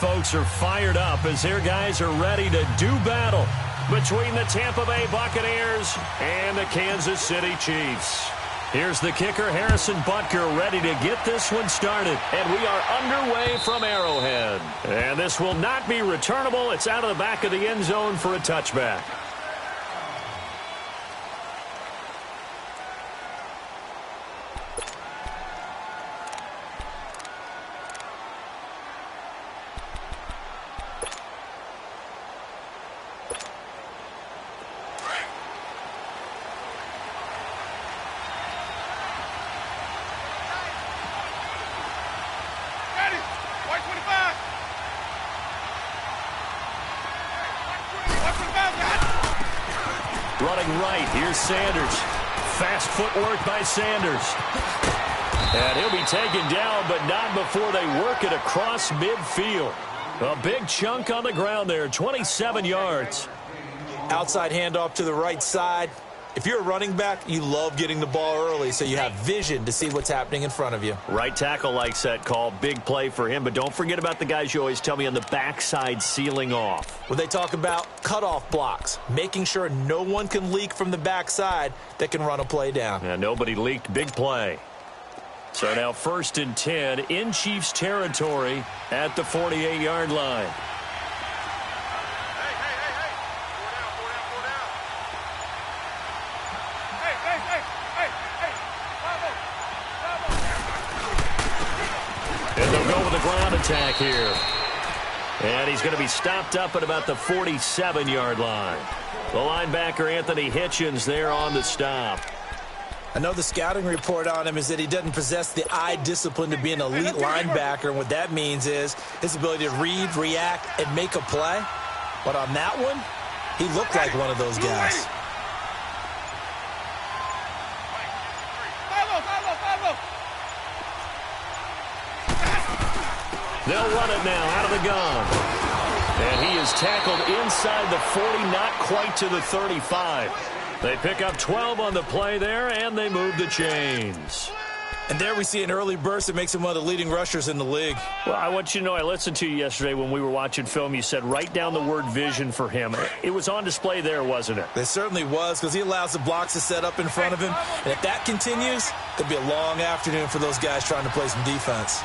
folks are fired up as their guys are ready to do battle between the Tampa Bay Buccaneers and the Kansas City Chiefs. Here's the kicker, Harrison Butker, ready to get this one started. And we are underway from Arrowhead. And this will not be returnable. It's out of the back of the end zone for a touchback. Running right, here's Sanders. Fast footwork by Sanders. And he'll be taken down, but not before they work it across midfield. A big chunk on the ground there, 27 yards. Outside handoff to the right side. If you're a running back, you love getting the ball early so you have vision to see what's happening in front of you. Right tackle likes that call. Big play for him, but don't forget about the guys you always tell me on the backside sealing off. When they talk about cutoff blocks, making sure no one can leak from the backside that can run a play down. Yeah, nobody leaked. Big play. So now 1st and 10 in Chiefs territory at the 48-yard line. And they'll go with a ground attack here. And he's going to be stopped up at about the 47-yard line. The linebacker, Anthony Hitchens, there on the stop. I know the scouting report on him is that he doesn't possess the eye discipline to be an elite linebacker. And what that means is his ability to read, react, and make a play. But on that one, he looked like one of those guys. They'll run it now out of the gun. And he is tackled inside the 40, not quite to the 35. They pick up 12 on the play there, and they move the chains. And there we see an early burst that makes him one of the leading rushers in the league. Well, I want you to know, I listened to you yesterday when we were watching film. You said write down the word vision for him. It was on display there, wasn't it? It certainly was, because he allows the blocks to set up in front of him. And if that continues, it'll be a long afternoon for those guys trying to play some defense.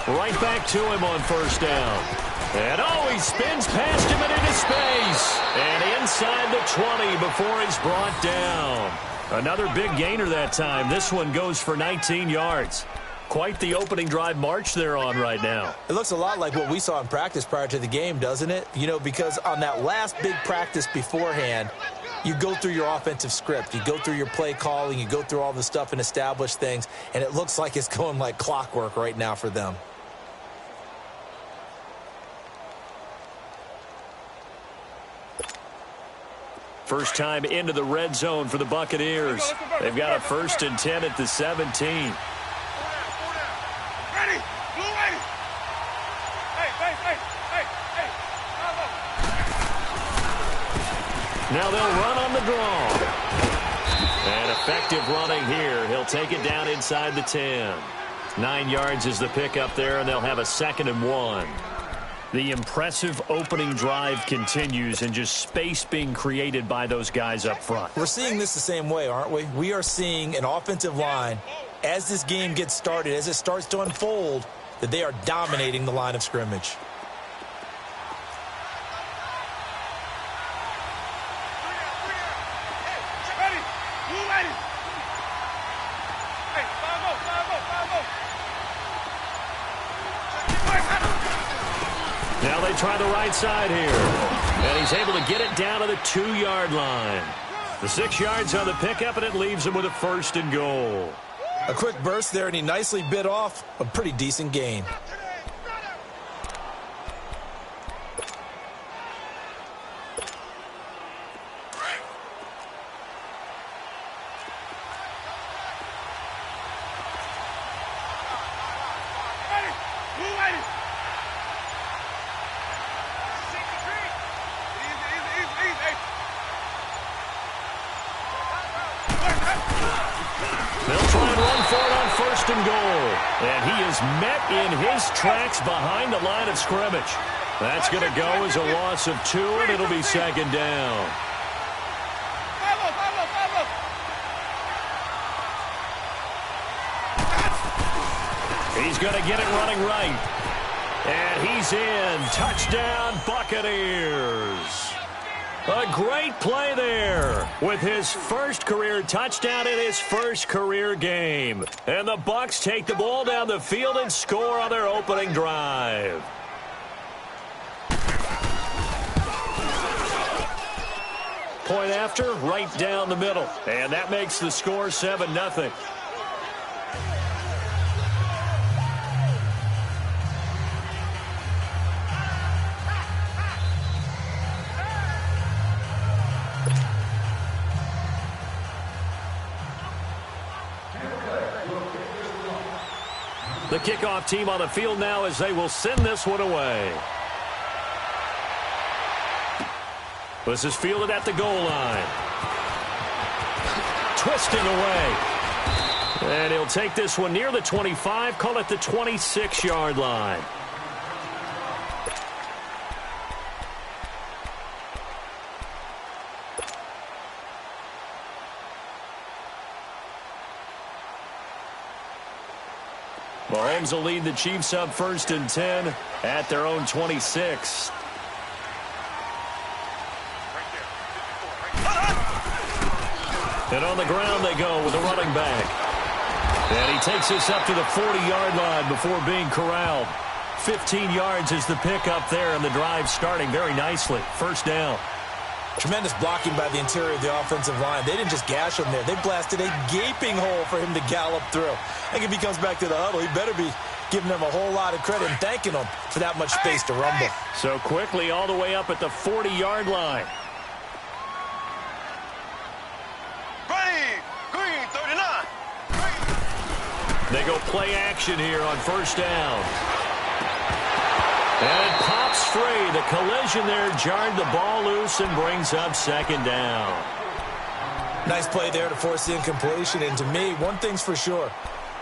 Right back to him on 1st down. And he spins past him and into space. And inside the 20 before he's brought down. Another big gainer that time. This one goes for 19 yards. Quite the opening drive march they're on right now. It looks a lot like what we saw in practice prior to the game, doesn't it? You know, because on that last big practice beforehand, you go through your offensive script. You go through your play calling. You go through all the stuff and establish things. And it looks like it's going like clockwork right now for them. First time into the red zone for the Buccaneers. They've got a 1st and 10 at the 17. Ready. Blue ready. Hey. Now they'll run on the draw. And effective running here. He'll take it down inside the 10. 9 yards is the pickup there, and they'll have a 2nd and 1. The impressive opening drive continues and just space being created by those guys up front. We're seeing this the same way, aren't we? We are seeing an offensive line, as this game gets started, as it starts to unfold, that they are dominating the line of scrimmage. Now they try the right side here. And he's able to get it down to the 2-yard line. The 6 yards on the pickup, and it leaves him with a 1st and goal. A quick burst there, and he nicely bit off a pretty decent gain. They'll try and run for it on 1st and goal. And he is met in his tracks behind the line of scrimmage. That's going to go as a loss of 2, and it'll be second down. He's going to get it running right. And he's in. Touchdown, Buccaneers. A great play there with his first career touchdown in his first career game. And the Bucs take the ball down the field and score on their opening drive. Point after, right down the middle. And that makes the score 7-0. The kickoff team on the field now as they will send this one away. This is fielded at the goal line. Twisting away. And he'll take this one near the 25, call it the 26-yard line. Mahomes will lead the Chiefs up 1st and 10 at their own 26. And on the ground they go with a running back. And he takes this up to the 40-yard line before being corralled. 15 yards is the pickup there, and the drive starting very nicely. First down. Tremendous blocking by the interior of the offensive line. They didn't just gash him there. They blasted a gaping hole for him to gallop through. I think if he comes back to the huddle, he better be giving them a whole lot of credit and thanking them for that much space to rumble. So quickly all the way up at the 40-yard line. Green, 39. They go play action here on first down. And it pops free. The collision there jarred the ball loose and brings up second down. Nice play there to force the incompletion. And to me, one thing's for sure.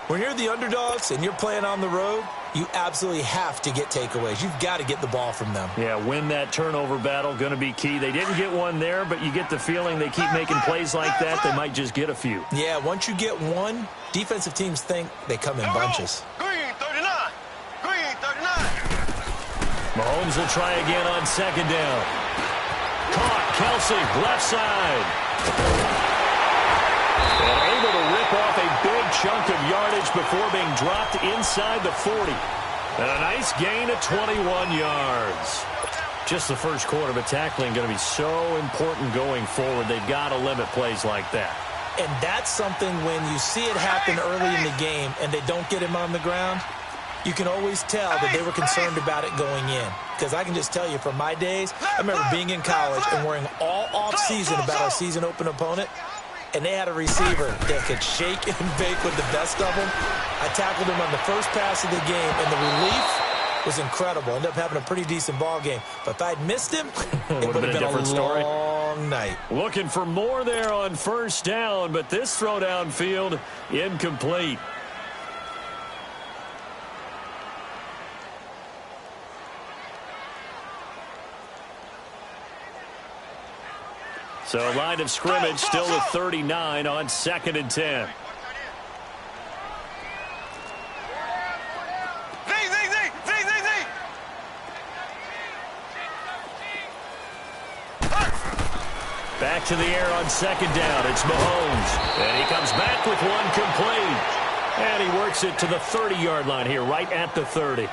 When you're the underdogs and you're playing on the road, you absolutely have to get takeaways. You've got to get the ball from them. Yeah, win that turnover battle, going to be key. They didn't get one there, but you get the feeling they keep making plays like that, they might just get a few. Yeah, once you get one, defensive teams think they come in bunches. Green, 39. Green, 39. Mahomes will try again on second down. Caught, Kelsey, left side. And able to rip off a big chunk of yardage before being dropped inside the 40. And a nice gain of 21 yards. Just the first quarter, but tackling going to be so important going forward. They've got to limit plays like that. And that's something when you see it happen early in the game and they don't get him on the ground, you can always tell that they were concerned about it going in. Because I can just tell you from my days, I remember being in college and worrying all off-season about our season-open opponent. And they had a receiver that could shake and bake with the best of them. I tackled him on the first pass of the game, and the relief was incredible. Ended up having a pretty decent ball game. But if I'd missed him, it would have been a different story. Long night. Looking for more there on first down, but this throw downfield incomplete. So line of scrimmage still at 39 on 2nd and 10. Back to the air on second down. It's Mahomes. And he comes back with one complete. And he works it to the 30-yard line here, right at the 30.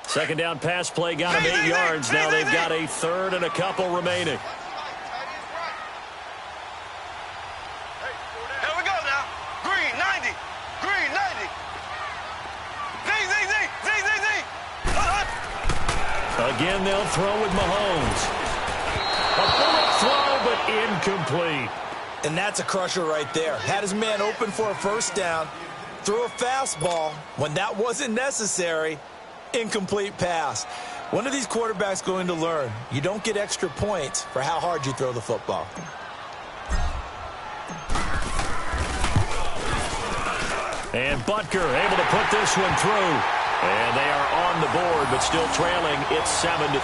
Second down pass play got him 8 yards. Now they've got a third and a couple remaining. Here we go now. Green, 90. Green, 90. Z. Again, they'll throw with Mahomes. A bullet throw, but incomplete. And that's a crusher right there. Had his man open for a first down. Threw a fastball when that wasn't necessary. Incomplete pass. When are these quarterbacks going to learn? You don't get extra points for how hard you throw the football. And Butker able to put this one through. And they are on the board, but still trailing. It's 7-3.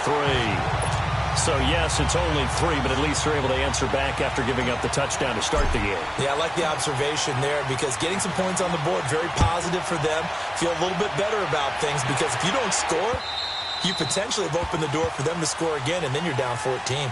So, yes, it's only 3, but at least they're able to answer back after giving up the touchdown to start the game. Yeah, I like the observation there because getting some points on the board, very positive for them. Feel a little bit better about things because if you don't score, you potentially have opened the door for them to score again, and then you're down 14.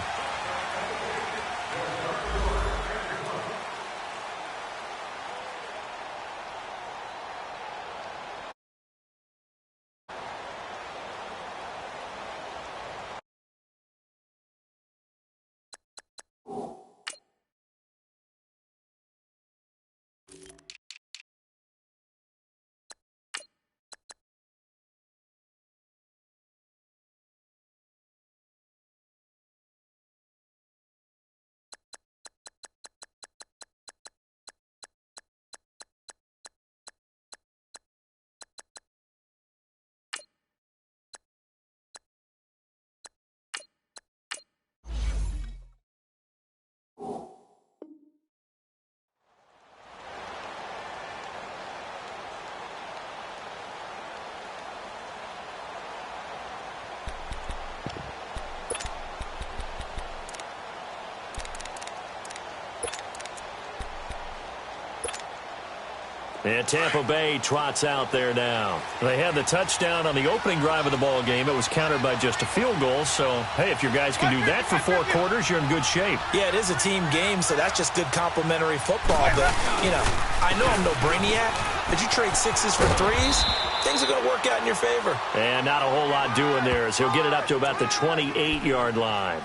And Tampa Bay trots out there now. They had the touchdown on the opening drive of the ball game. It was countered by just a field goal. So, hey, if your guys can do that for 4 quarters, you're in good shape. Yeah, it is a team game, so that's just good complimentary football. But, you know, I know I'm no brainiac, but you trade 6s for 3s, things are going to work out in your favor. And not a whole lot doing there as he'll get it up to about the 28-yard line.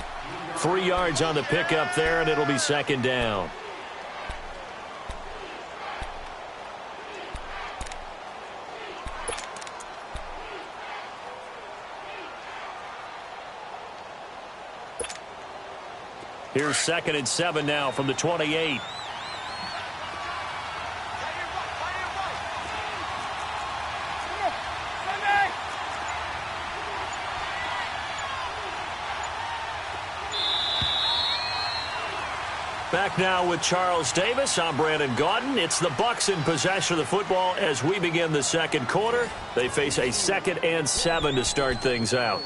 3 yards on the pickup there, and it'll be second down. Here's 2nd and 7 now from the 28. Back now with Charles Davis. I'm Brandon Gaudin. It's the Bucs in possession of the football as we begin the second quarter. They face a 2nd and 7 to start things out.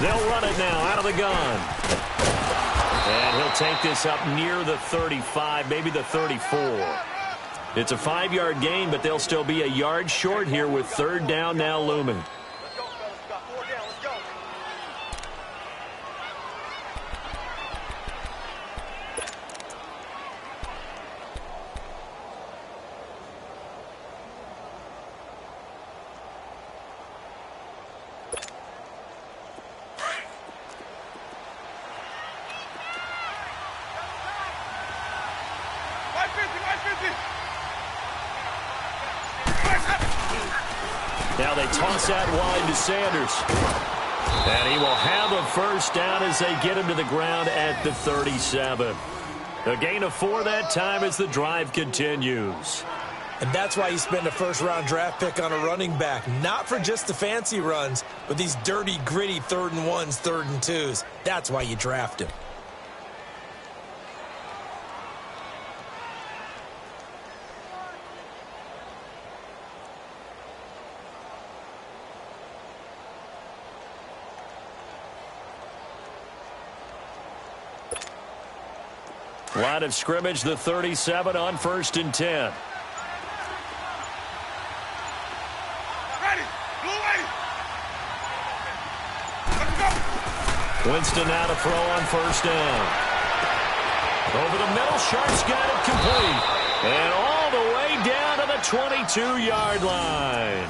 They'll run it now out of the gun. And he'll take this up near the 35, maybe the 34. It's a 5-yard gain, but they'll still be a yard short here with 3rd down now looming. Now they toss that wide to Sanders. And he will have a first down as they get him to the ground at the 37. A gain of 4 that time as the drive continues. And that's why you spend a first-round draft pick on a running back. Not for just the fancy runs, but these dirty, gritty 3rd and 1s, 3rd and 2s. That's why you draft him. Line of scrimmage, the 37 on 1st and 10. Winston now to throw on 1st down. Over the middle, Sharp's got it complete. And all the way down to the 22-yard line.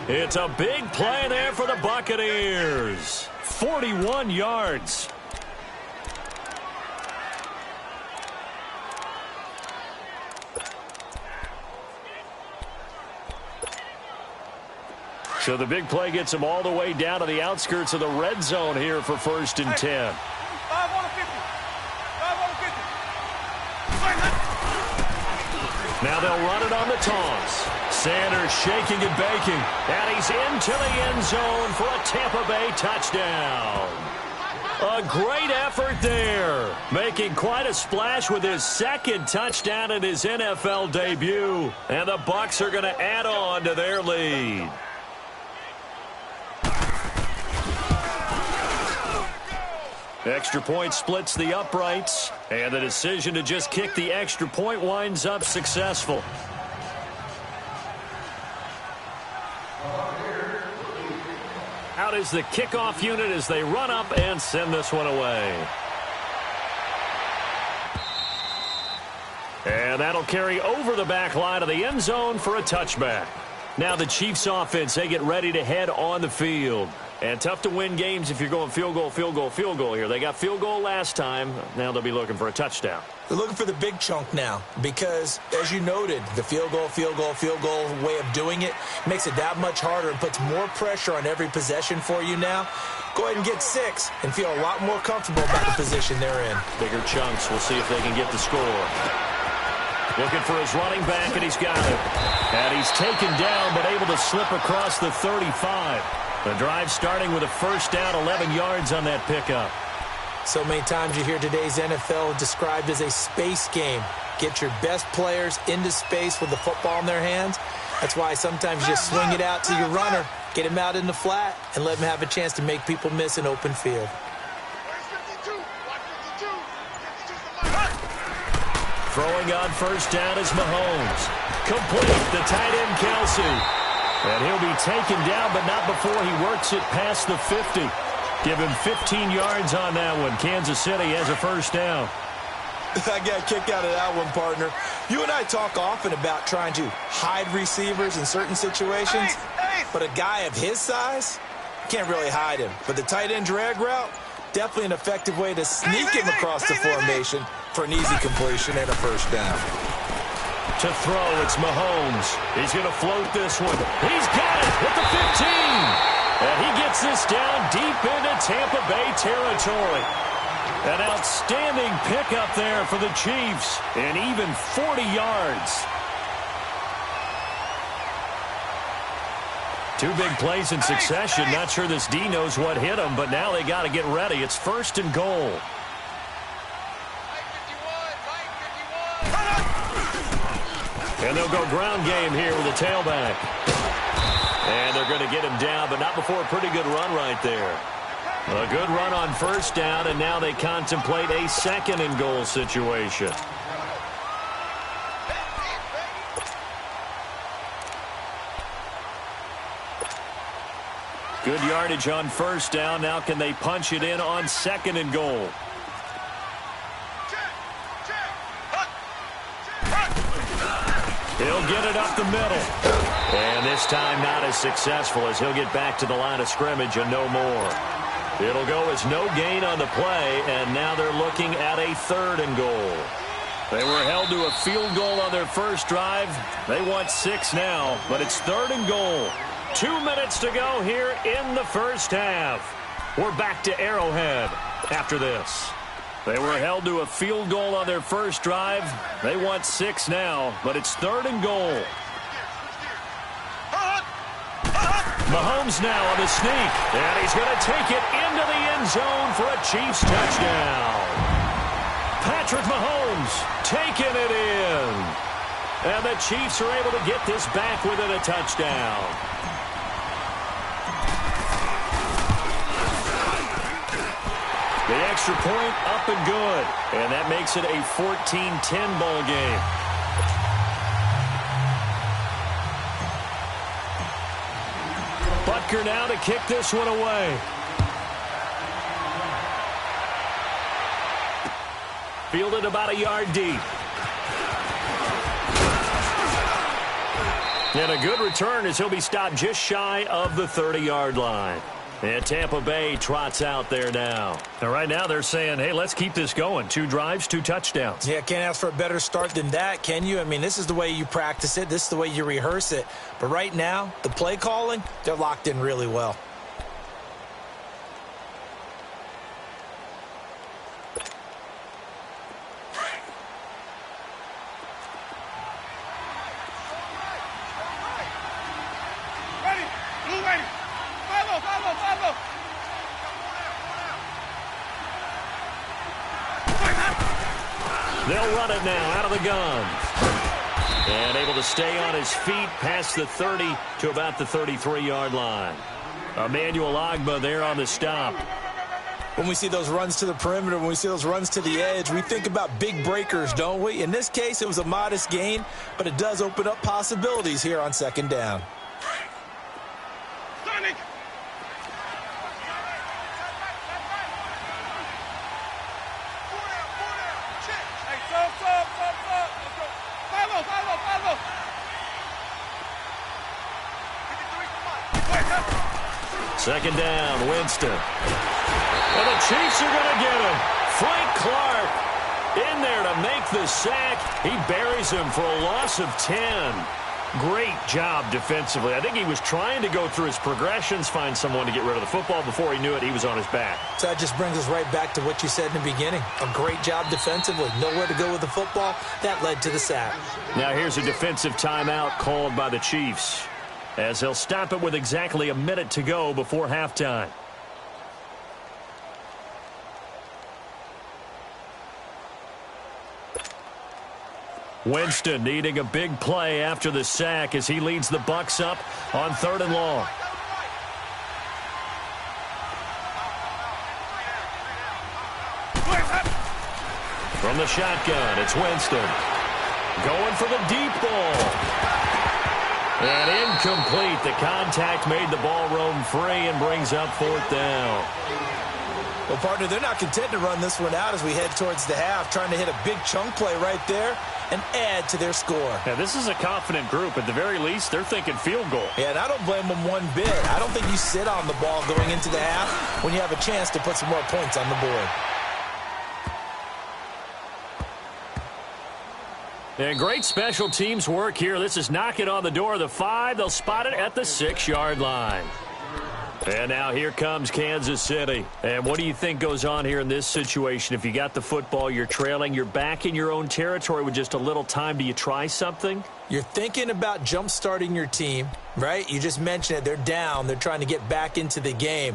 It's a big play there for the Buccaneers. 41 yards. So the big play gets them all the way down to the outskirts of the red zone here for 1st and 10. 5 on the 50. 5 on the 50. Now they'll run it on the toss. Sanders shaking and baking. And he's into the end zone for a Tampa Bay touchdown. A great effort there. Making quite a splash with his 2nd touchdown in his NFL debut. And the Bucs are going to add on to their lead. Extra point splits the uprights, and the decision to just kick the extra point winds up successful. Out is the kickoff unit as they run up and send this one away. And that'll carry over the back line of the end zone for a touchback. Now the Chiefs offense, they get ready to head on the field. And tough to win games if you're going field goal, field goal, field goal here. They got field goal last time. Now they'll be looking for a touchdown. They're looking for the big chunk now because, as you noted, the field goal way of doing it makes it that much harder and puts more pressure on every possession for you now. Go ahead and get 6 and feel a lot more comfortable about the position they're in. Bigger chunks. We'll see if they can get the score. Looking for his running back, and he's got it. And he's taken down but able to slip across the 35. The drive starting with a 1st down, 11 yards on that pickup. So many times you hear today's NFL described as a space game. Get your best players into space with the football in their hands. That's why sometimes you just swing it out to your runner, get him out in the flat, and let him have a chance to make people miss an open field. Throwing on 1st down is Mahomes. Complete, the tight end Kelsey. And he'll be taken down, but not before he works it past the 50. Give him 15 yards on that one. Kansas City has a 1st down. I got a kick out of that one, partner. You and I talk often about trying to hide receivers in certain situations, but a guy of his size, can't really hide him. But the tight end drag route, definitely an effective way to sneak him across the formation for an easy completion and a 1st down. To throw, it's Mahomes. He's going to float this one. He's got it at the 15. And he gets this down deep into Tampa Bay territory. An outstanding pickup there for the Chiefs. And even 40 yards. 2 big plays in succession. Not sure this D knows what hit him, but now they got to get ready. It's 1st and goal. And they'll go ground game here with a tailback. And they're going to get him down, but not before a pretty good run right there. A good run on 1st down, and now they contemplate a 2nd and goal situation. Good yardage on 1st down. Now can they punch it in on 2nd and goal? He'll get it up the middle. And this time not as successful as he'll get back to the line of scrimmage and no more. It'll go as no gain on the play, and now they're looking at a 3rd and goal. They were held to a field goal on their 1st drive. They want 6 now, but it's 3rd and goal. 2 minutes to go here in the 1st half. We're back to Arrowhead after this. They were held to a field goal on their 1st drive. They want 6 now, but it's 3rd and goal. Mahomes now on the sneak, and he's going to take it into the end zone for a Chiefs touchdown. Patrick Mahomes taking it in. And the Chiefs are able to get this back within a touchdown. The extra point up and good. And that makes it a 14-10 ball game. Butker now to kick this one away. Fielded about a yard deep. And a good return as he'll be stopped just shy of the 30-yard line. And Tampa Bay trots out there now. And right now they're saying, hey, let's keep this going. 2 drives, 2 touchdowns. Yeah, can't ask for a better start than that, can you? I mean, this is the way you practice it. This is the way you rehearse it. But right now, the play calling, they're locked in really well. They'll run it now out of the gun. And able to stay on his feet past the 30 to about the 33-yard line. Emmanuel Ogbah there on the stop. When we see those runs to the perimeter, when we see those runs to the edge, we think about big breakers, don't we? In this case, it was a modest gain, but it does open up possibilities here on second down. Second down, Winston. And the Chiefs are going to get him. Frank Clark in there to make the sack. He buries him for a loss of 10. Great job defensively. I think he was trying to go through his progressions, find someone to get rid of the football. Before he knew it, he was on his back. So that just brings us right back to what you said in the beginning. A great job defensively. Nowhere to go with the football. That led to the sack. Now here's a defensive timeout called by the Chiefs, as they'll stop it with exactly a minute to go before halftime. Winston needing a big play after the sack as he leads the Bucs up on 3rd and long. From the shotgun, it's Winston. Going for the deep ball. And incomplete. The contact made the ball roam free and brings up 4th down. Well, partner, they're not content to run this one out as we head towards the half, trying to hit a big chunk play right there and add to their score. Yeah, this is a confident group. At the very least, they're thinking field goal. Yeah, and I don't blame them one bit. I don't think you sit on the ball going into the half when you have a chance to put some more points on the board. And great special teams work here. This is knocking on the door of the 5. They'll spot it at the 6-yard line. And now here comes Kansas City. And what do you think goes on here in this situation? If you got the football, you're trailing, you're back in your own territory with just a little time. Do you try something? You're thinking about jump-starting your team, right? You just mentioned it. They're down. They're trying to get back into the game.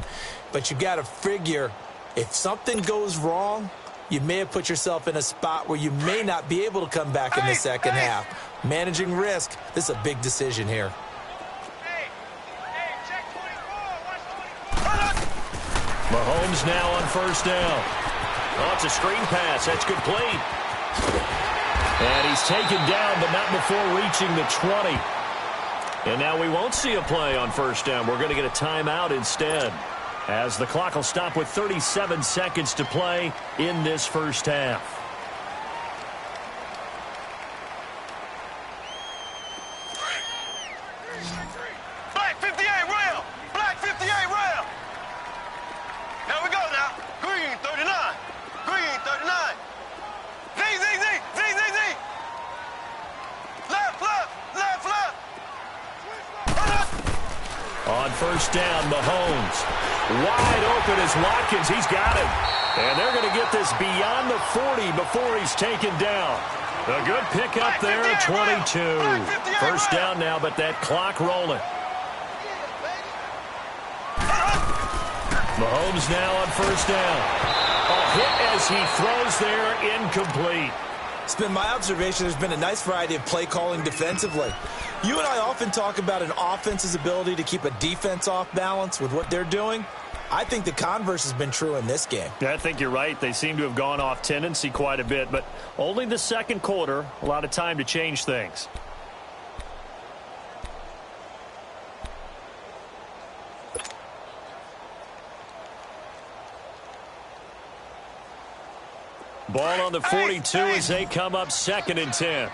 But you got to figure if something goes wrong, you may have put yourself in a spot where you may not be able to come back in the second half. Managing risk, this is a big decision here. Mahomes now on 1st down. Oh, it's a screen pass. That's complete. And he's taken down, but not before reaching the 20. And now we won't see a play on 1st down. We're going to get a timeout instead, as the clock will stop with 37 seconds to play in this first half. Black 58 rail! Black 58 rail! Here we go now. Green 39. Green 39. Z, Z, Z, Z, Z, Z. Left, left, left, left. On 1st down, Mahomes. Wide open is Watkins. He's got it. And they're going to get this beyond the 40 before he's taken down. A good pickup there at 22. 1st down now, but that clock rolling. Mahomes now on 1st down. A hit as he throws there, incomplete. It's been my observation there's been a nice variety of play calling defensively. You and I often talk about an offense's ability to keep a defense off balance with what they're doing. I think the converse has been true in this game. Yeah, I think you're right. They seem to have gone off tendency quite a bit, but only the second quarter, a lot of time to change things. Ball on the 42 as they come up 2nd and 10.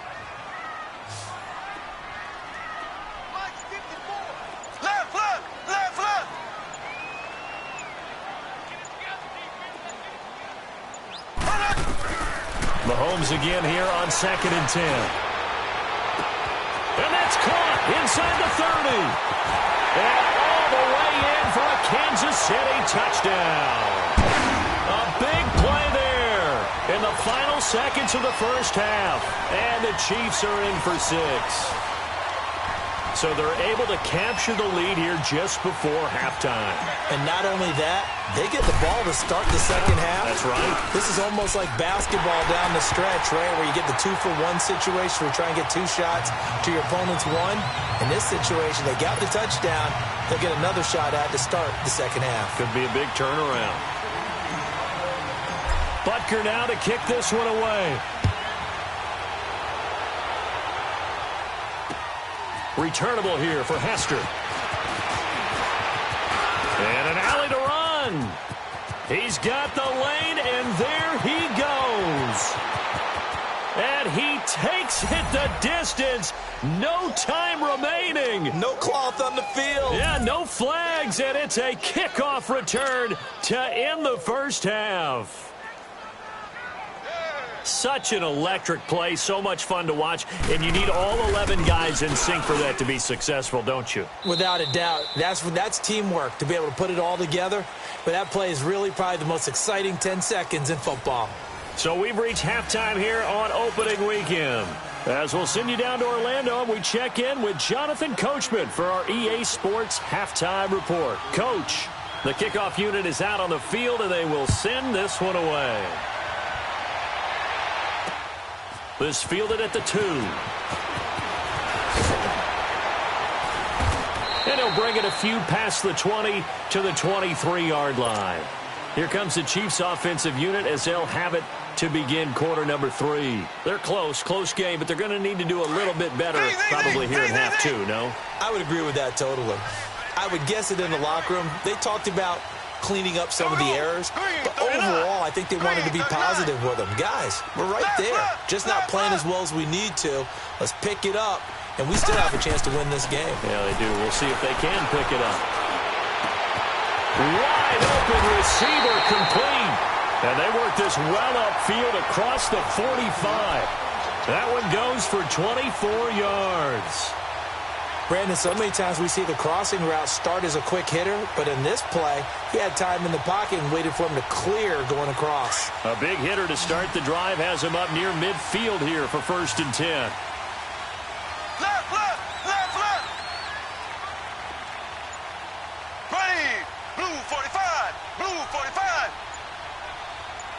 Mahomes again here on 2nd and 10. And that's caught inside the 30. And all the way in for a Kansas City touchdown. A big play there in the final seconds of the first half. And the Chiefs are in for 6. So they're able to capture the lead here just before halftime. And not only that, they get the ball to start the second half. That's right. This is almost like basketball down the stretch, right, where you get the 2-for-1 situation where you try and get 2 shots to your opponent's 1. In this situation, they got the touchdown. They'll get another shot at to start the second half. Could be a big turnaround. Butker now to kick this one away. Returnable here for Hester. And an alley to run. He's got the lane, and there he goes. And he takes it the distance. No time remaining. No cloth on the field. Yeah, no flags, and it's a kickoff return to end the first half. Such an electric play, so much fun to watch, and you need all 11 guys in sync for that to be successful, don't you? Without a doubt. That's teamwork, to be able to put it all together. But that play is really probably the most exciting 10 seconds in football. So we've reached halftime here on opening weekend. As we'll send you down to Orlando, and we check in with Jonathan Coachman for our EA Sports Halftime Report. Coach, the kickoff unit is out on the field, and they will send this one away. This fielded at the 2. And he'll bring it a few past the 20 to the 23-yard line. Here comes the Chiefs offensive unit as they'll have it to begin quarter number 3. They're close game, but they're going to need to do a little bit better probably here in half 2, no? I would agree with that totally. I would guess it in the locker room. They talked about cleaning up some of the errors, but overall, I think they wanted to be positive with them. Guys, we're right there. Just not playing as well as we need to. Let's pick it up, and we still have a chance to win this game. Yeah, they do. We'll see if they can pick it up. Wide open receiver complete. And they work this well upfield across the 45. That one goes for 24 yards. Brandon, so many times we see the crossing route start as a quick hitter, but in this play, he had time in the pocket and waited for him to clear going across. A big hitter to start the drive has him up near midfield here for 1st and 10. Left, left, left, left. Ready. Blue 45. Blue 45.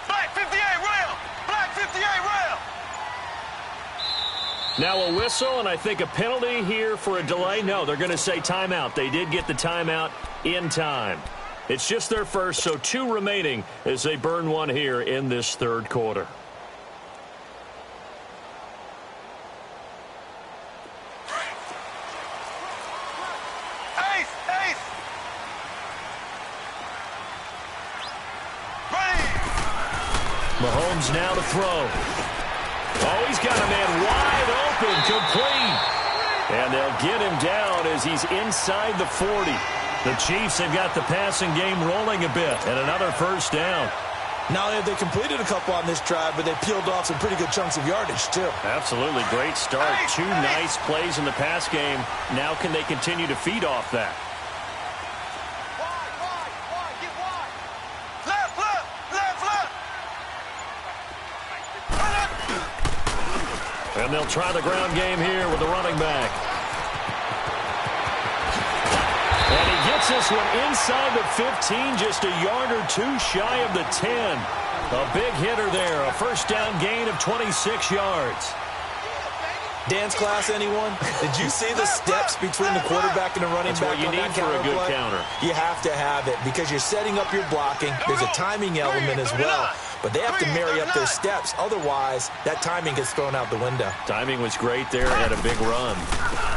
Black 58 rail. Black 58 rail. Now a whistle, and I think a penalty here for a delay. No, they're going to say timeout. They did get the timeout in time. It's just their first, so 2 remaining as they burn one here in this 3rd quarter. Ace, ace. Ready. Mahomes now to throw. Oh, he's got a man wide open, complete. And they'll get him down as he's inside the 40. The Chiefs have got the passing game rolling a bit, and another first down. Not only have they completed a couple on this drive, but they peeled off some pretty good chunks of yardage, too. Absolutely. Great start. 2 nice plays in the pass game. Now can they continue to feed off that? And they'll try the ground game here with the running back. And he gets this one inside the 15, just a yard or 2 shy of the 10. A big hitter there, a first down gain of 26 yards. Dance class, anyone? Did you see the steps between the quarterback and the running That's back what you on need that for a good play? counter. You have to have it because you're setting up your blocking. There's a timing element as well. But they have to marry up their steps. Otherwise, that timing gets thrown out the window. Timing was great there and a big run.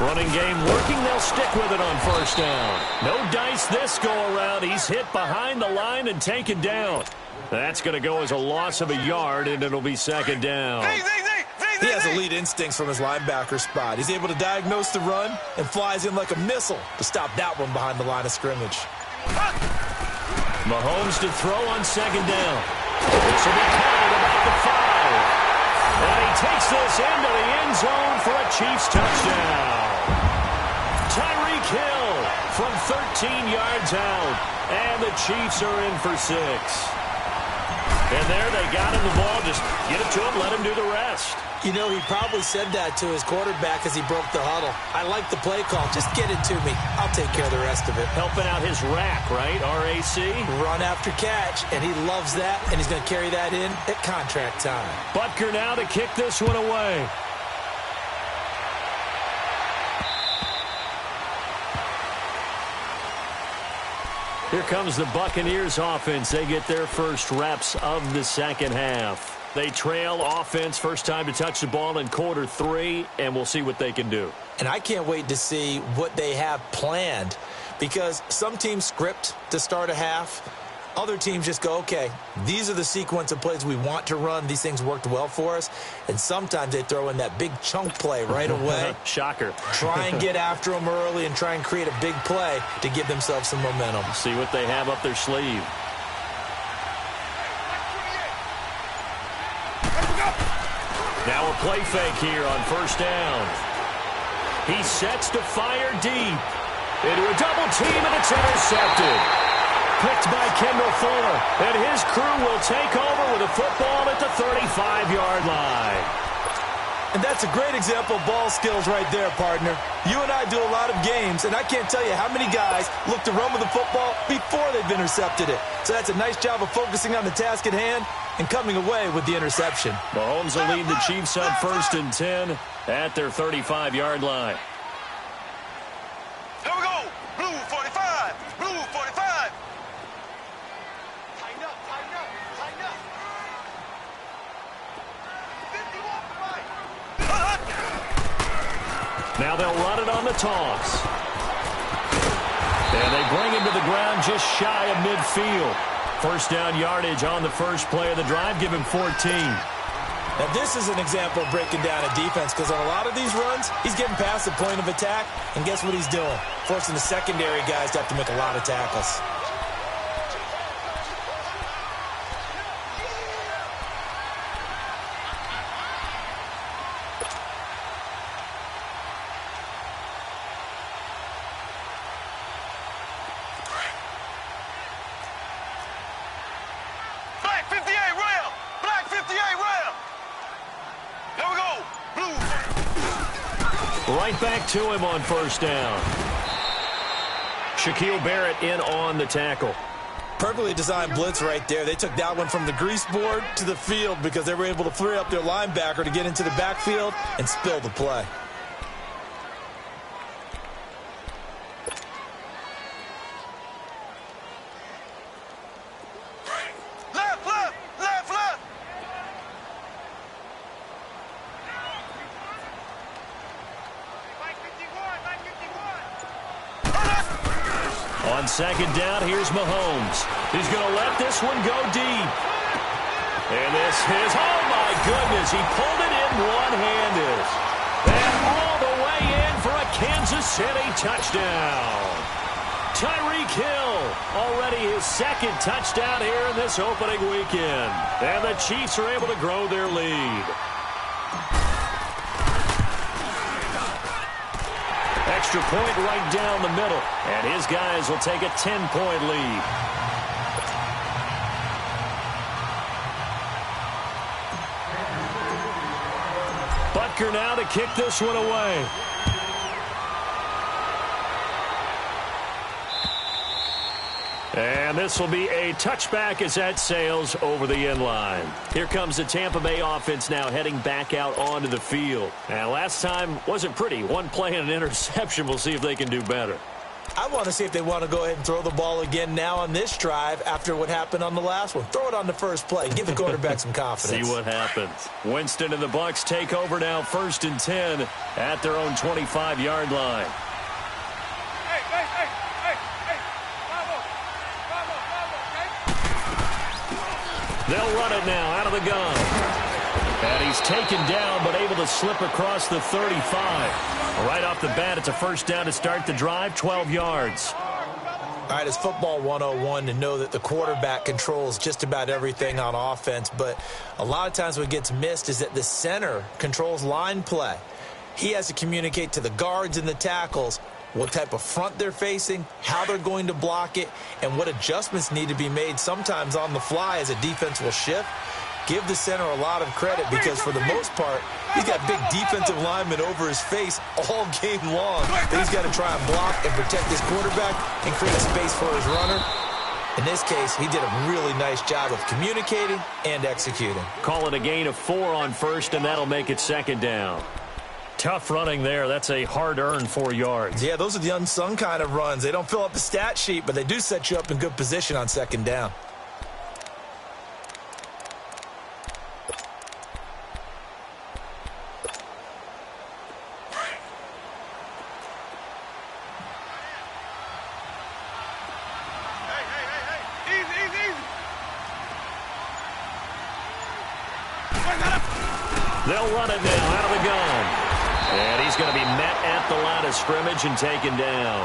Running game working. They'll stick with it on first down. No dice this go-around. He's hit behind the line and taken down. That's going to go as a loss of a yard, and it'll be 2nd down. He has elite instincts from his linebacker spot. He's able to diagnose the run and flies in like a missile to stop that one behind the line of scrimmage. Mahomes to throw on 2nd down. This will be counted about the 5. And he takes this into the end zone for a Chiefs touchdown. Tyreek Hill from 13 yards out. And the Chiefs are in for 6. And there they got him the ball. Just get it to him, let him do the rest. You know, he probably said that to his quarterback as he broke the huddle. I like the play call. Just get it to me. I'll take care of the rest of it. Helping out his rack, right? R-A-C? Run after catch, and he loves that, and he's going to carry that in at contract time. Butker now to kick this one away. Here comes the Buccaneers offense. They get their first reps of the second half. They trail offense first time to touch the ball in quarter 3, and we'll see what they can do. And I can't wait to see what they have planned, because some teams script to start a half. Other teams just go, okay, these are the sequence of plays we want to run. These things worked well for us. And sometimes they throw in that big chunk play right away. Shocker. Try and get after them early and try and create a big play to give themselves some momentum. See what they have up their sleeve. Now a play fake here on first down. He sets to fire deep. Into a double team, and it's intercepted. Picked by Kendall Fuller, and his crew will take over with a football at the 35-yard line. And that's a great example of ball skills right there, partner. You and I do a lot of games, and I can't tell you how many guys look to run with the football before they've intercepted it. So that's a nice job of focusing on the task at hand and coming away with the interception. Mahomes will lead the Chiefs on 1st and 10 at their 35-yard line. Here we go. Blue 45. Blue 45. Tighten up, tighten up, tighten up. 51 right. Now they'll run it on the toss. And they bring him to the ground just shy of midfield. First down yardage on the first play of the drive. Give him 14. Now, this is an example of breaking down a defense, because on a lot of these runs, he's getting past the point of attack, and guess what he's doing? Forcing the secondary guys to have to make a lot of tackles. Black 58 rail. Black 58 rail. Here we go. Blue. Right back to him on first down. Shaquille Barrett in on the tackle. Perfectly designed blitz right there. They took that one from the grease board to the field because they were able to free up their linebacker to get into the backfield and spill the play. Left, left, left, left. On second down, here's Mahomes. He's going to let this one go deep. And this is, oh my goodness, he pulled it in one-handed. And all the way in for a Kansas City touchdown. Tyreek Hill, already his second touchdown here in this opening weekend. And the Chiefs are able to grow their lead. Extra point right down the middle. And his guys will take a 10-point lead. Butker now to kick this one away. And this will be a touchback as that sails over the end line. Here comes the Tampa Bay offense now heading back out onto the field. And last time wasn't pretty. One play and an interception. We'll see if they can do better. I want to see if they want to go ahead and throw the ball again now on this drive after what happened on the last one. Throw it on the first play. Give the quarterback some confidence. See what happens. Winston and the Bucs take over now 1st and 10 at their own 25-yard line. They'll run it now out of the gun. And he's taken down but able to slip across the 35. Right off the bat, it's a first down to start the drive, 12 yards. All right, it's football 101 to know that the quarterback controls just about everything on offense, but a lot of times what gets missed is that the center controls line play. He has to communicate to the guards and the tackles what type of front they're facing, how they're going to block it, and what adjustments need to be made sometimes on the fly as a defense will shift. Give the center a lot of credit because for the most part, he's got big defensive linemen over his face all game long. Then he's got to try and block and protect his quarterback and create space for his runner. In this case, he did a really nice job of communicating and executing. Call it a gain of 4 on first, and that'll make it second down. Tough running there. That's a hard-earned 4 yards. Yeah, those are the unsung kind of runs. They don't fill up the stat sheet, but they do set you up in good position on second down. They'll run it now out of the gun. And he's going to be met at the line of scrimmage and taken down.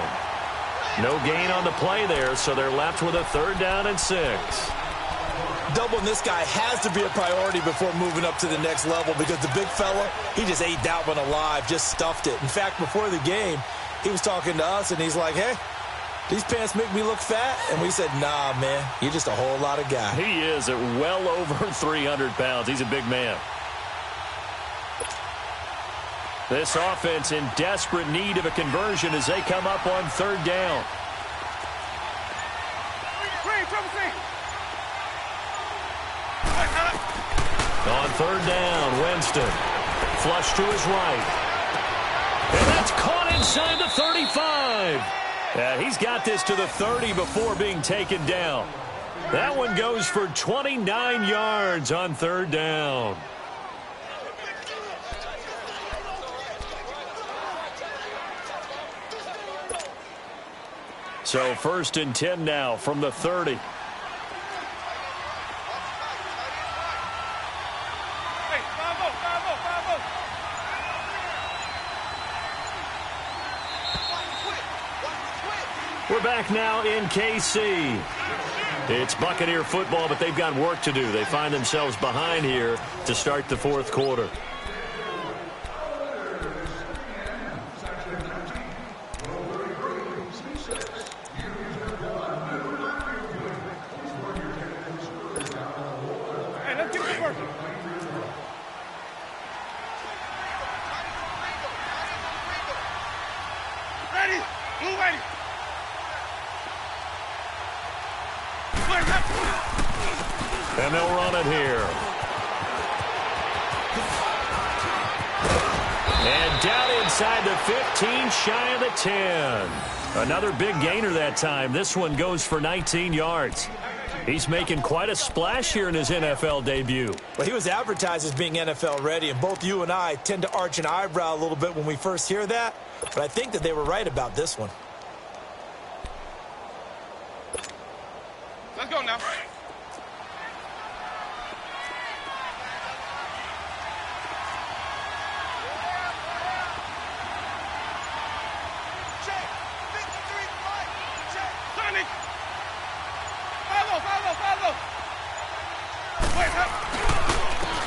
No gain on the play there, so they're left with a 3rd down and 6. Doubling this guy has to be a priority before moving up to the next level because the big fella, he just ate that one alive, just stuffed it. In fact, before the game, he was talking to us, and he's like, hey, these pants make me look fat. And we said, nah, man, you're just a whole lot of guy. He is at well over 300 pounds. He's a big man. This offense in desperate need of a conversion as they come up on 3rd down. On 3rd down, Winston. Flush to his right. And that's caught inside the 35. He's got this to the 30 before being taken down. That one goes for 29 yards on 3rd down. So 1st and 10 now from the 30. We're back now in KC. It's Buccaneer football, but they've got work to do. They find themselves behind here to start the 4th quarter. And they'll run it here. And down inside the 15, shy of the 10. Another big gainer that time. This one goes for 19 yards. He's making quite a splash here in his NFL debut. Well, he was advertised as being NFL ready, and both you and I tend to arch an eyebrow a little bit when we first hear that, but I think that they were right about this one. Let's go now.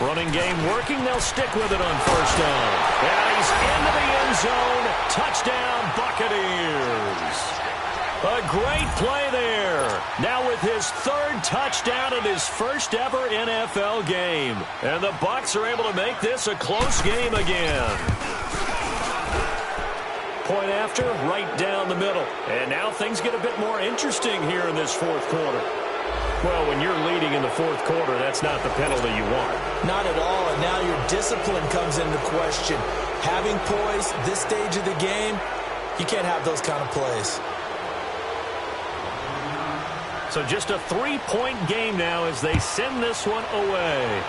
Running game working. They'll stick with it on 1st down. And he's into the end zone. Touchdown, Buccaneers. A great play there. Now with his 3rd touchdown in his first ever NFL game. And the Bucs are able to make this a close game again. Point after, right down the middle. And now things get a bit more interesting here in this 4th quarter. Well, when you're leading in the 4th quarter, that's not the penalty you want. Not at all, and now your discipline comes into question. Having poise this stage of the game, you can't have those kind of plays. So just a 3-point game now as they send this one away.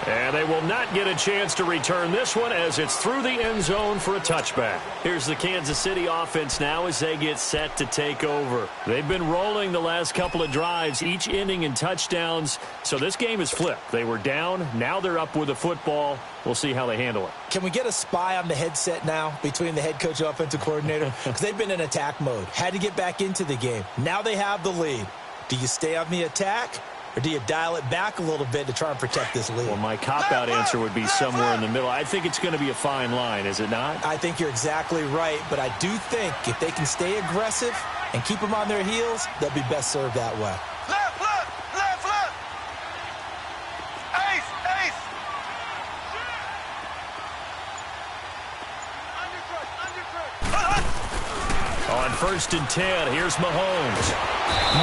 And they will not get a chance to return this one as it's through the end zone for a touchback. Here's the Kansas City offense now as they get set to take over. They've been rolling the last couple of drives, each ending in touchdowns. So this game is flipped. They were down. Now they're up with the football. We'll see how they handle it. Can we get a spy on the headset now between the head coach and offensive coordinator? Because they've been in attack mode. Had to get back into the game. Now they have the lead. Do you stay on the attack? Or do you dial it back a little bit to try and protect this lead? Well, my cop-out answer would be somewhere in the middle. I think it's going to be a fine line, is it not? I think you're exactly right, but I do think if they can stay aggressive and keep them on their heels, they'll be best served that way. Left, left, left, left. Ace, ace. On 1st and 10, here's Mahomes.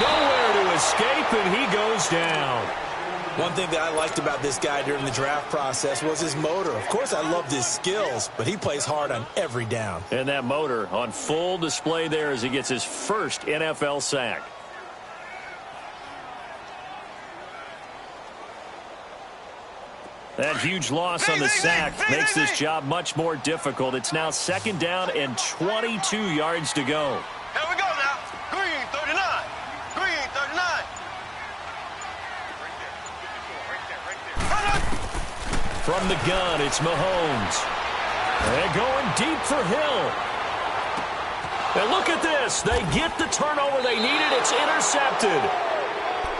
Nowhere to escape, and he goes down. One thing that I liked about this guy during the draft process was his motor. Of course, I loved his skills, but he plays hard on every down. And that motor on full display there as he gets his first NFL sack. That huge loss on the sack makes this job much more difficult. It's now 2nd down and 22 yards to go. Here we go now. Green 39. Green 39. From the gun, it's Mahomes. They're going deep for Hill. And look at this. They get the turnover they needed. It's intercepted.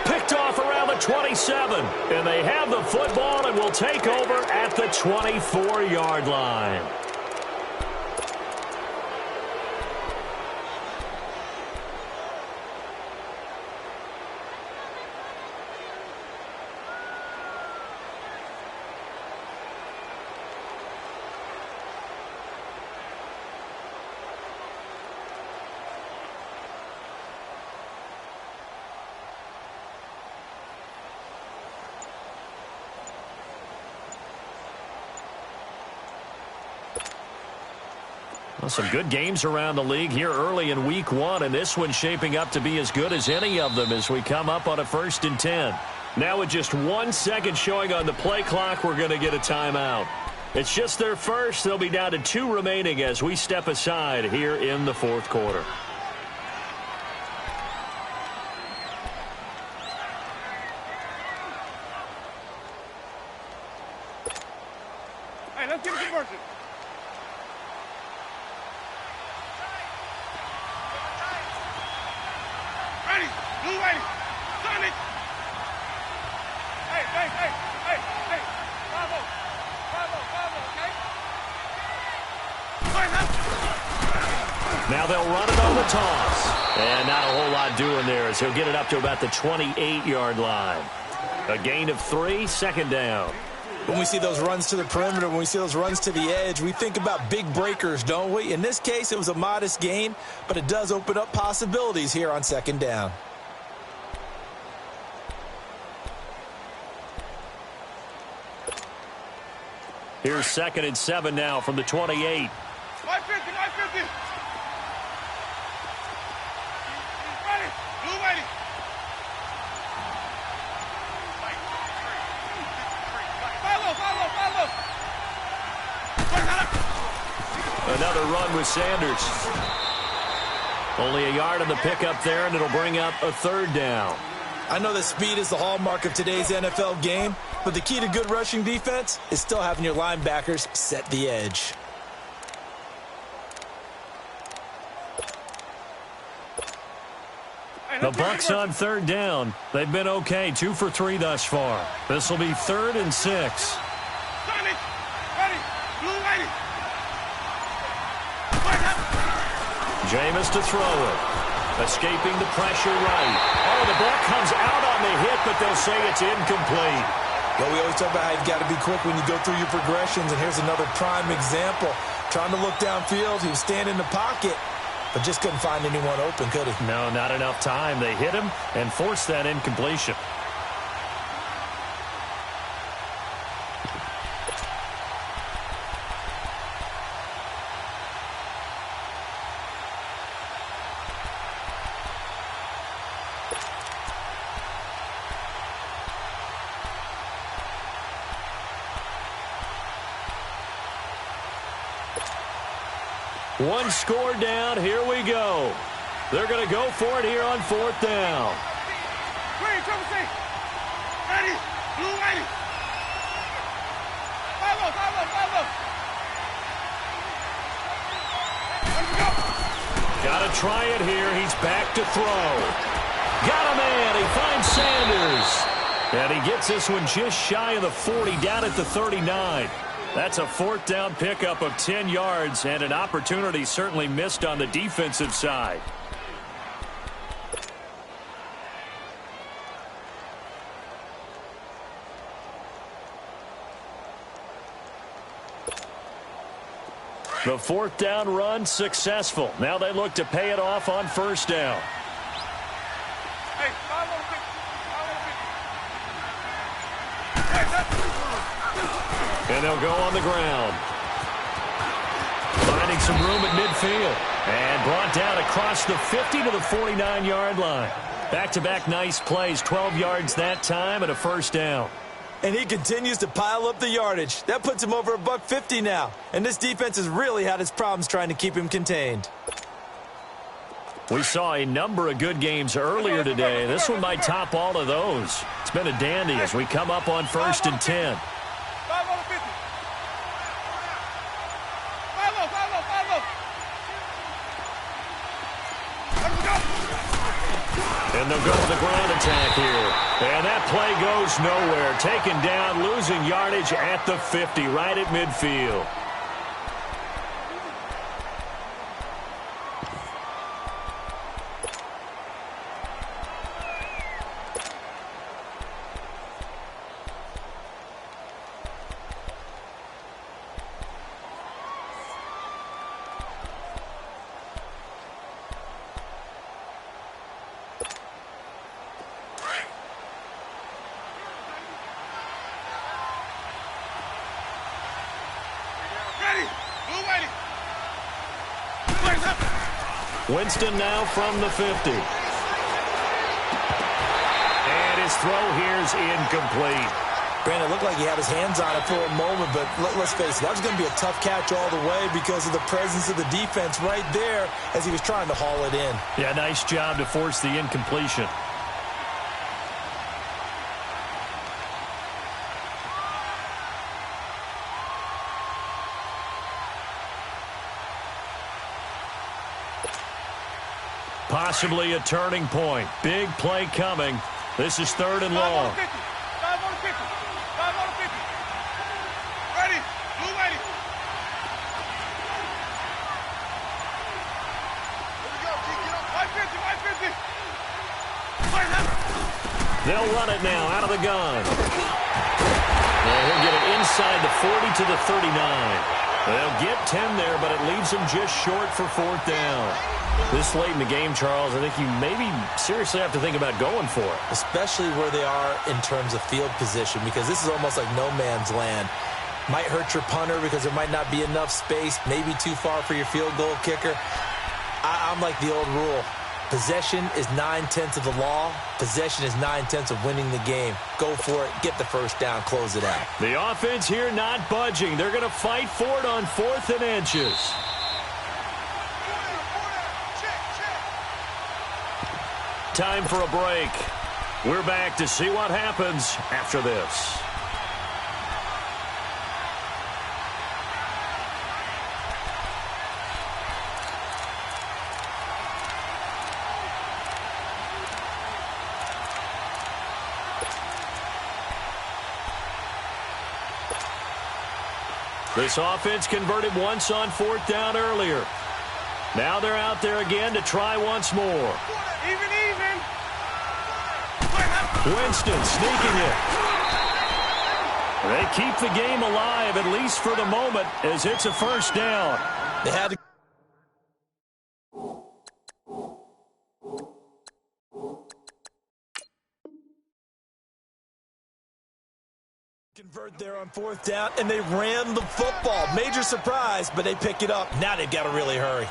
Picked off around the 27. And they have the football and will take over at the 24-yard line. Well, some good games around the league here early in week 1, and this one's shaping up to be as good as any of them as we come up on a 1st and 10. Now with just 1 second showing on the play clock, we're going to get a timeout. It's just their first. They'll be down to 2 remaining as we step aside here in the 4th quarter. Hey, let's get a conversion. Ready, blue ready, Sonic. Hey, Bravo, okay? Now they'll run it on the toss. And not a whole lot doing there as he'll get it up to about the 28-yard line. A gain of 3, 2nd down. When we see those runs to the perimeter, when we see those runs to the edge, we think about big breakers, don't we? In this case, it was a modest gain, but it does open up possibilities here on 2nd down. Here's 2nd and 7 now from the 28. 950. Ready, blue ready. Follow. Another run with Sanders. Only a yard on the pickup there, and it'll bring up a 3rd down. I know that speed is the hallmark of today's NFL game, but the key to good rushing defense is still having your linebackers set the edge. The Bucs on 3rd down. They've been okay, 2 for 3 thus far. This will be 3rd and 6. Sonic, ready, blue ready. Jameis to throw it. Escaping the pressure right. Oh, the ball comes out on the hit, but they'll say it's incomplete. Well, we always talk about how you've got to be quick when you go through your progressions, and here's another prime example. Trying to look downfield, he was standing in the pocket, but just couldn't find anyone open, could he? No, not enough time. They hit him and forced that incompletion. One score down. Here we go. They're going to go for it here on 4th down. Green, triple C. Ready. Blue, ready. 5-0, 5-0, 5-0. Got to try it here. He's back to throw. Got a man. He finds Sanders. And he gets this one just shy of the 40, down at the 39. That's a 4th down pickup of 10 yards and an opportunity certainly missed on the defensive side. The 4th down run successful. Now they look to pay it off on 1st down. Hey, 5-0-50. And they'll go on the ground. Finding some room at midfield. And brought down across the 50 to the 49-yard line. Back-to-back nice plays, 12 yards that time and a 1st down. And he continues to pile up the yardage. That puts him over $150 now. And this defense has really had its problems trying to keep him contained. We saw a number of good games earlier today. This one might top all of those. It's been a dandy as we come up on 1st and 10. 5-0-50. 5-0, 5-0, 5-0. Let's go. And they'll go with the ground attack here. And that play goes nowhere. Taken down, losing yardage at the 50, right at midfield. Winston now from the 50. And his throw here is incomplete. Brandon, it looked like he had his hands on it for a moment, but let's face it, that was going to be a tough catch all the way because of the presence of the defense right there as he was trying to haul it in. Yeah, nice job to force the incompletion. Possibly a turning point. Big play coming. This is 3rd and long. 5-0-50. 5-0-50. 5-0-50. Ready. Blue ready. Here we go. Keep it up. 550. 550. They'll run it now out of the gun. And he'll get it inside the 40 to the 39. They'll get 10 there, but it leaves them just short for 4th down. This late in the game, Charles, I think you maybe seriously have to think about going for it. Especially where they are in terms of field position, because this is almost like no man's land. Might hurt your punter because there might not be enough space, maybe too far for your field goal kicker. I'm like the old rule. Possession is 9/10 of the law. Possession is 9/10 of winning the game. Go for it. Get the 1st down. Close it out. The offense here not budging. They're going to fight for it on 4th and inches. Time for a break. We're back to see what happens after this. This offense converted once on 4th down earlier. Now they're out there again to try once more. Even. Winston sneaking it. They keep the game alive, at least for the moment, as it's a 1st down. They had to convert there on 4th down, and they ran the football. Major surprise, but they pick it up. Now they've got to really hurry.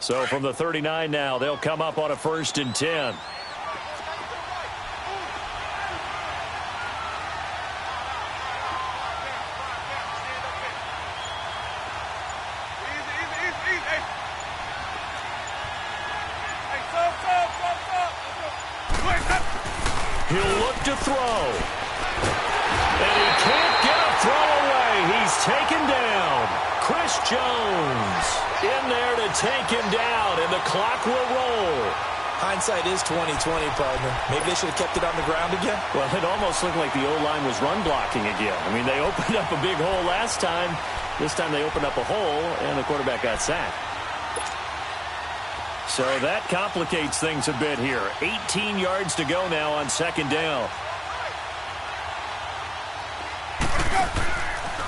So from the 39 now, they'll come up on a 1st and 10. He'll look to throw. And he can't get a throw away. He's taken down. Chris Jones in there to take him down, and the clock will roll. Hindsight is 20/20, partner. Maybe they should have kept it on the ground again. Well, it almost looked like the O-line was run blocking again. I mean, they opened up a big hole last time. This time they opened up a hole, and the quarterback got sacked. So that complicates things a bit here. 18 yards to go now on 2nd down.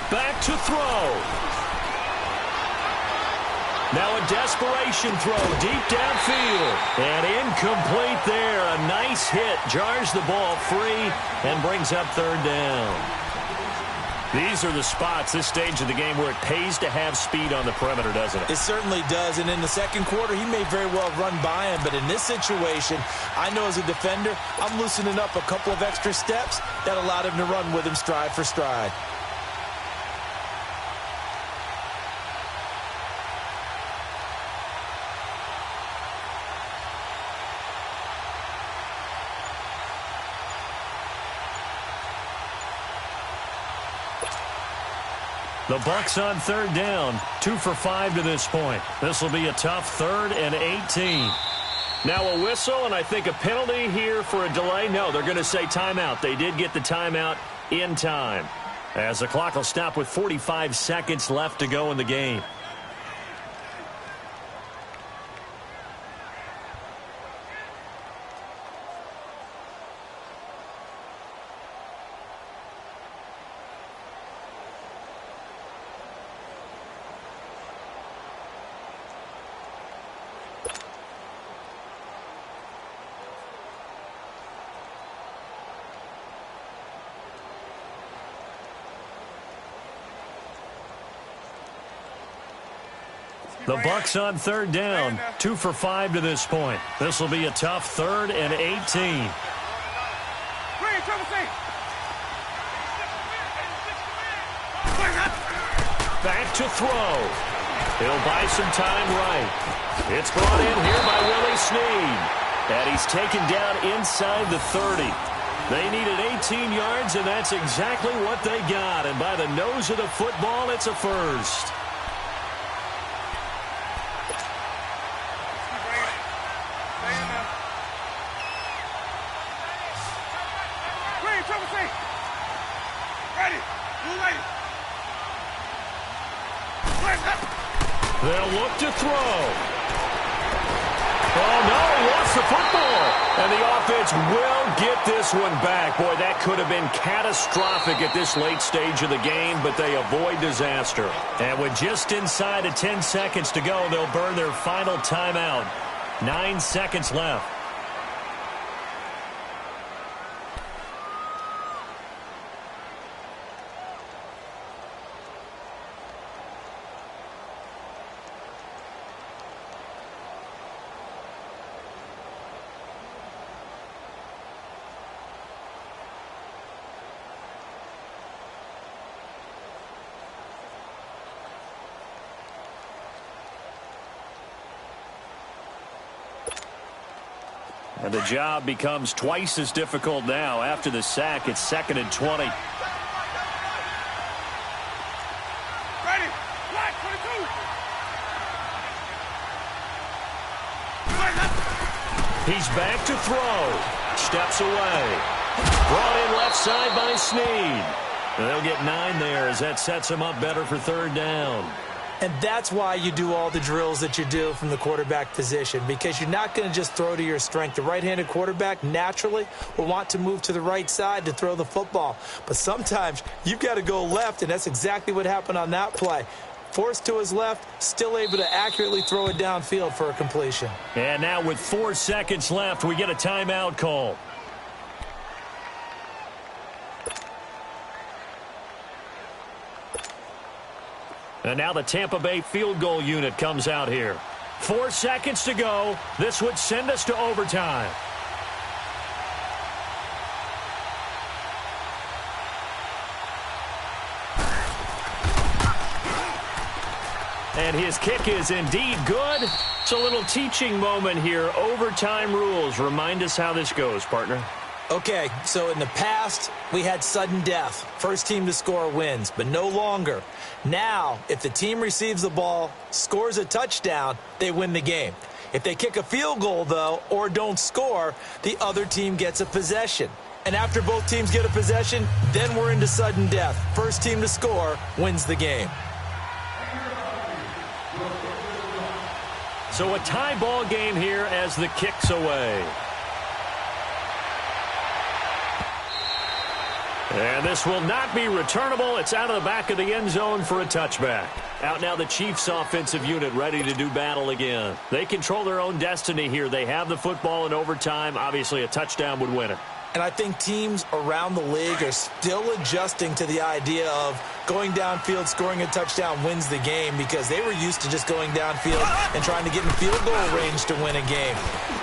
Back to throw. Now a desperation throw deep downfield. And incomplete there. A nice hit. Jars the ball free and brings up 3rd down. These are the spots, this stage of the game, where it pays to have speed on the perimeter, doesn't it? It certainly does. And in the 2nd quarter, he may very well run by him. But in this situation, I know as a defender, I'm loosening up a couple of extra steps that allowed him to run with him stride for stride. The Bucs on 3rd down, 2 for 5 to this point. This will be a tough 3rd and 18. Now a whistle, and I think a penalty here for a delay. No, they're going to say timeout. They did get the timeout in time, as the clock will stop with 45 seconds left to go in the game. The Bucs on 3rd down, 2 for 5 to this point. This will be a tough 3rd and 18. Back to throw. He'll buy some time right. It's brought in here by Willie Snead. And he's taken down inside the 30. They needed 18 yards, and that's exactly what they got. And by the nose of the football, it's a first. They'll look to throw. Oh, no, he lost the football. And the offense will get this one back. Boy, that could have been catastrophic at this late stage of the game, but they avoid disaster. And with just inside of 10 seconds to go, they'll burn their final timeout. 9 seconds left. And the job becomes twice as difficult now. After the sack, it's 2nd and 20. Ready. Black 22. He's back to throw. Steps away. Brought in left side by Snead. They'll get 9 there as that sets him up better for 3rd down. And that's why you do all the drills that you do from the quarterback position, because you're not going to just throw to your strength. The right-handed quarterback naturally will want to move to the right side to throw the football. But sometimes you've got to go left, and that's exactly what happened on that play. Forced to his left, still able to accurately throw it downfield for a completion. And now with 4 seconds left, we get a timeout call. And now the Tampa Bay field goal unit comes out here. 4 seconds to go. This would send us to overtime. And his kick is indeed good. It's a little teaching moment here. Overtime rules. Remind us how this goes, partner. Okay, so in the past, we had sudden death. First team to score wins, but no longer. Now, if the team receives the ball, scores a touchdown, they win the game. If they kick a field goal, though, or don't score, the other team gets a possession. And after both teams get a possession, then we're into sudden death. First team to score wins the game. So a tie ball game here as the kick's away. And this will not be returnable. It's out of the back of the end zone for a touchback. Out now the Chiefs offensive unit ready to do battle again. They control their own destiny here. They have the football in overtime. Obviously a touchdown would win it. And I think teams around the league are still adjusting to the idea of going downfield, scoring a touchdown wins the game, because they were used to just going downfield and trying to get in field goal range to win a game.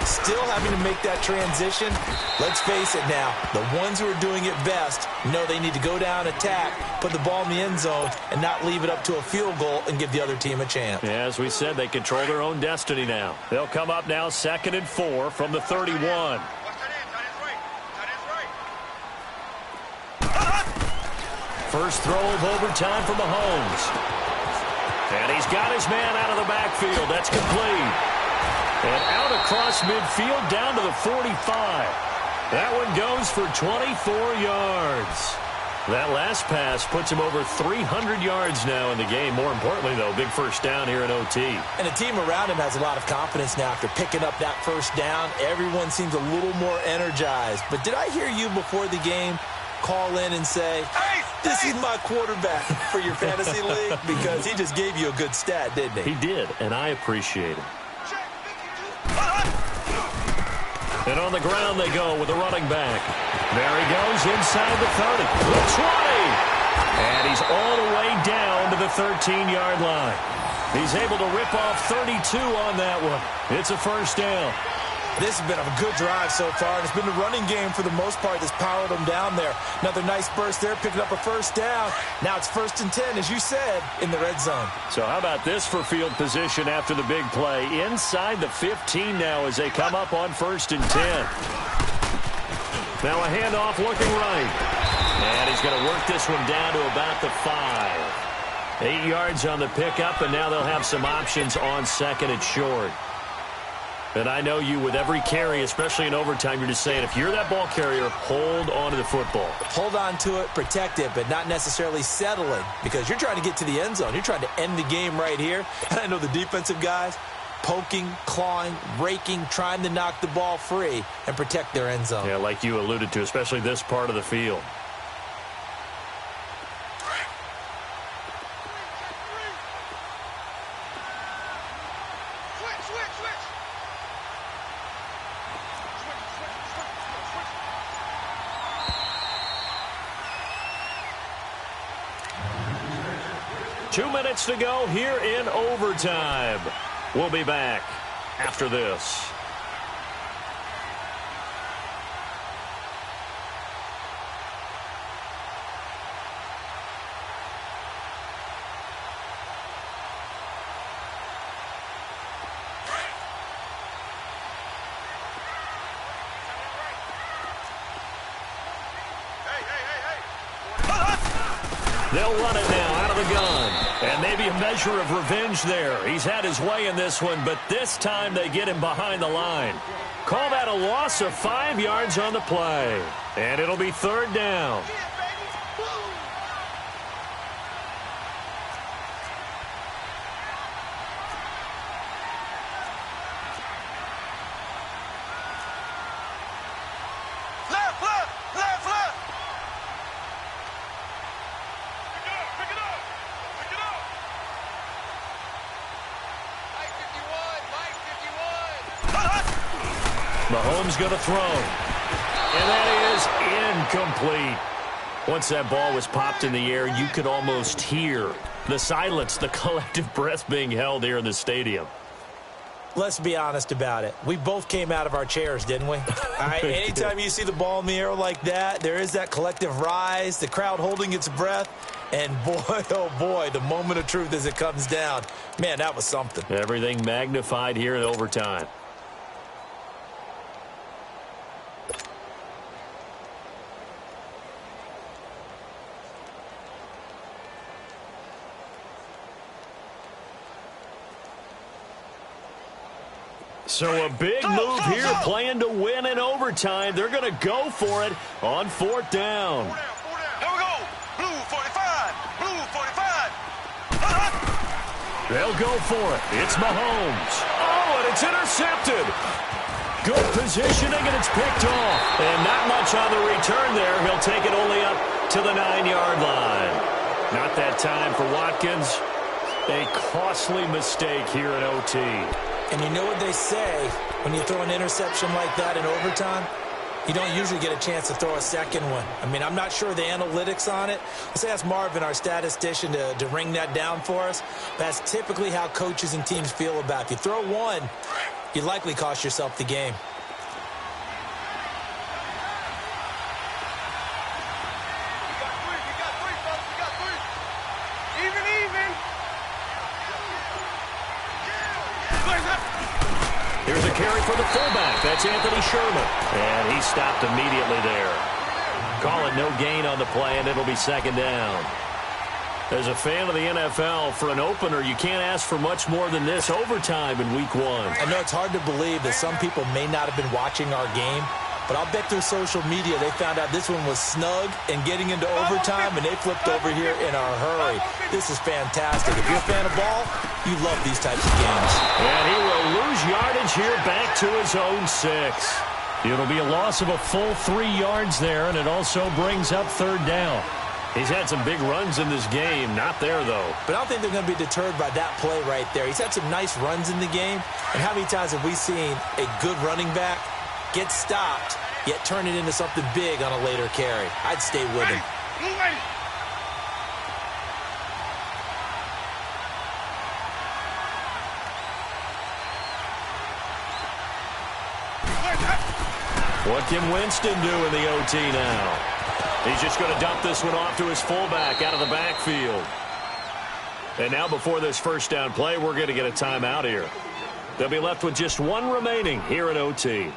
Still having to make that transition. Let's face it now, the ones who are doing it best know they need to go down, attack, put the ball in the end zone, and not leave it up to a field goal and give the other team a chance. Yeah, as we said, they control their own destiny now. They'll come up now 2nd and 4 from the 31. First throw of overtime for Mahomes. And he's got his man out of the backfield. That's complete. And out across midfield down to the 45. That one goes for 24 yards. That last pass puts him over 300 yards now in the game. More importantly, though, big first down here in OT. And the team around him has a lot of confidence now after picking up that first down. Everyone seems a little more energized. But did I hear you before the game call in and say, this is my quarterback for your fantasy league? Because he just gave you a good stat, didn't he? He did, and I appreciate it. And on the ground they go with the running back. There he goes inside the 30, the 20. And he's all the way down to the 13-yard line. He's able to rip off 32 on that one. It's a first down. This has been a good drive so far, and it's been the running game for the most part that's powered them down there. Another nice burst there, picking up a first down. Now it's 1st and 10, as you said, in the red zone. So how about this for field position after the big play? Inside the 15 now as they come up on 1st and 10. Now a handoff looking right. And he's going to work this one down to about the 5. 8 yards on the pickup, and now they'll have some options on 2nd and short. And I know you, with every carry, especially in overtime, you're just saying, if you're that ball carrier, hold on to the football. Hold on to it, protect it, but not necessarily settling, because you're trying to get to the end zone. You're trying to end the game right here. And I know the defensive guys poking, clawing, raking, trying to knock the ball free and protect their end zone. Yeah, like you alluded to, especially this part of the field. Two minutes to go here in overtime. We'll be back after this. They'll run it now out of the gun. And maybe a measure of revenge there. He's had his way in this one, but this time they get him behind the line. Call that a loss of 5 yards on the play. And it'll be 3rd down. Mahomes going to throw. And that is incomplete. Once that ball was popped in the air, you could almost hear the silence, the collective breath being held here in the stadium. Let's be honest about it. We both came out of our chairs, didn't we? All right, anytime you see the ball in the air like that, there is that collective rise, the crowd holding its breath, and boy, oh boy, the moment of truth as it comes down. Man, that was something. Everything magnified here in overtime. So a big move here, playing to win in overtime. They're going to go for it on 4th down. Here we go. Blue 45. Blue 45. They'll go for it. It's Mahomes. Oh, and it's intercepted. Good positioning, and it's picked off. And not much on the return there. He'll take it only up to the 9-yard line. Not that time for Watkins. A costly mistake here in OT. And you know what they say, when you throw an interception like that in overtime, you don't usually get a chance to throw a second one. I mean, I'm not sure the analytics on it. Let's ask Marvin, our statistician, to ring that down for us. That's typically how coaches and teams feel about it. If you throw one, you likely cost yourself the game. We got three, folks. We got three. Even. Here's a carry for the fullback. That's Anthony Sherman. And he stopped immediately there. Call it no gain on the play, and it'll be 2nd down. As a fan of the NFL, for an opener, you can't ask for much more than this overtime in Week 1. I know it's hard to believe that some people may not have been watching our game, but I'll bet through social media they found out this one was snug and getting into overtime, and they flipped over here in a hurry. This is fantastic. If you're a fan of ball, you love these types of games. And he will lose yardage here back to his own 6. It'll be a loss of a full 3 yards there, and it also brings up 3rd down. He's had some big runs in this game. Not there, though. But I don't think they're going to be deterred by that play right there. He's had some nice runs in the game. And how many times have we seen a good running back get stopped, yet turn it into something big on a later carry? I'd stay with him. What can Winston do in the OT now? He's just going to dump this one off to his fullback out of the backfield. And now before this 1st down play, we're going to get a timeout here. They'll be left with just 1 remaining here in OT.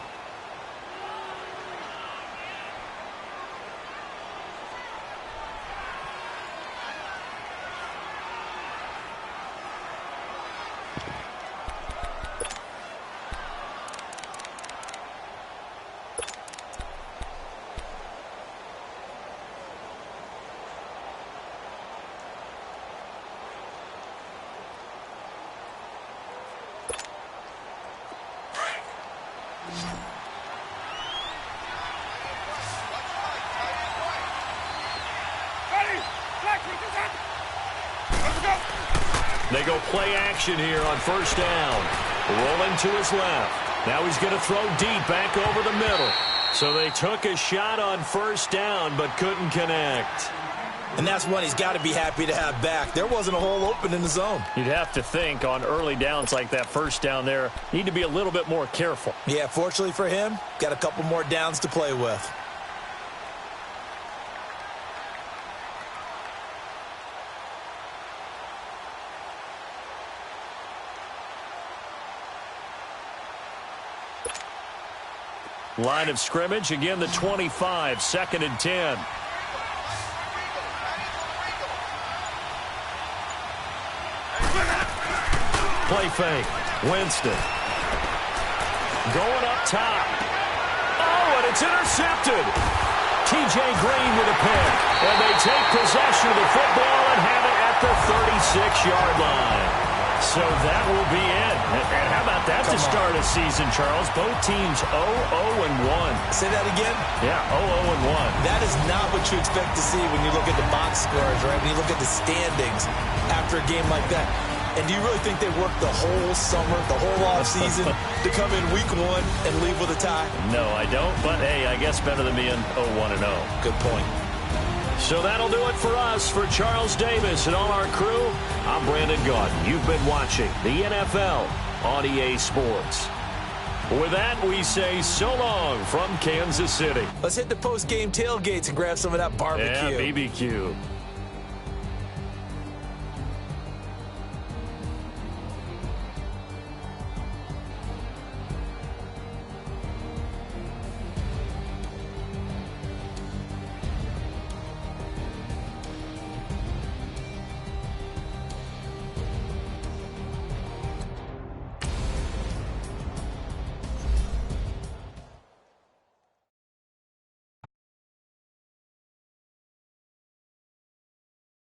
They go play action here on 1st down. Rolling to his left. Now he's going to throw deep back over the middle. So they took a shot on 1st down but couldn't connect. And that's one he's got to be happy to have back. There wasn't a hole open in the zone. You'd have to think on early downs like that 1st down there, need to be a little bit more careful. Yeah, fortunately for him, got a couple more downs to play with. Line of scrimmage, again the 25, 2nd and 10. Play fake. Winston. Going up top. Oh, and it's intercepted. T.J. Green with a pick. And they take possession of the football and have it at the 36-yard line. So that will be it. And how about that to start a season, Charles? Both teams 0-0-1. Say that again? Yeah, 0-0-1. That is not what you expect to see when you look at the box scores, right? When you look at the standings after a game like that. And do you really think they worked the whole summer, the whole offseason to come in week 1 and leave with a tie? No, I don't. But, hey, I guess better than being 0-1-0. Good point. So that'll do it for us. For Charles Davis and all our crew, I'm Brandon Gaudin. You've been watching the NFL on EA Sports. With that, we say so long from Kansas City. Let's hit the post-game tailgates and grab some of that barbecue. Yeah, BBQ.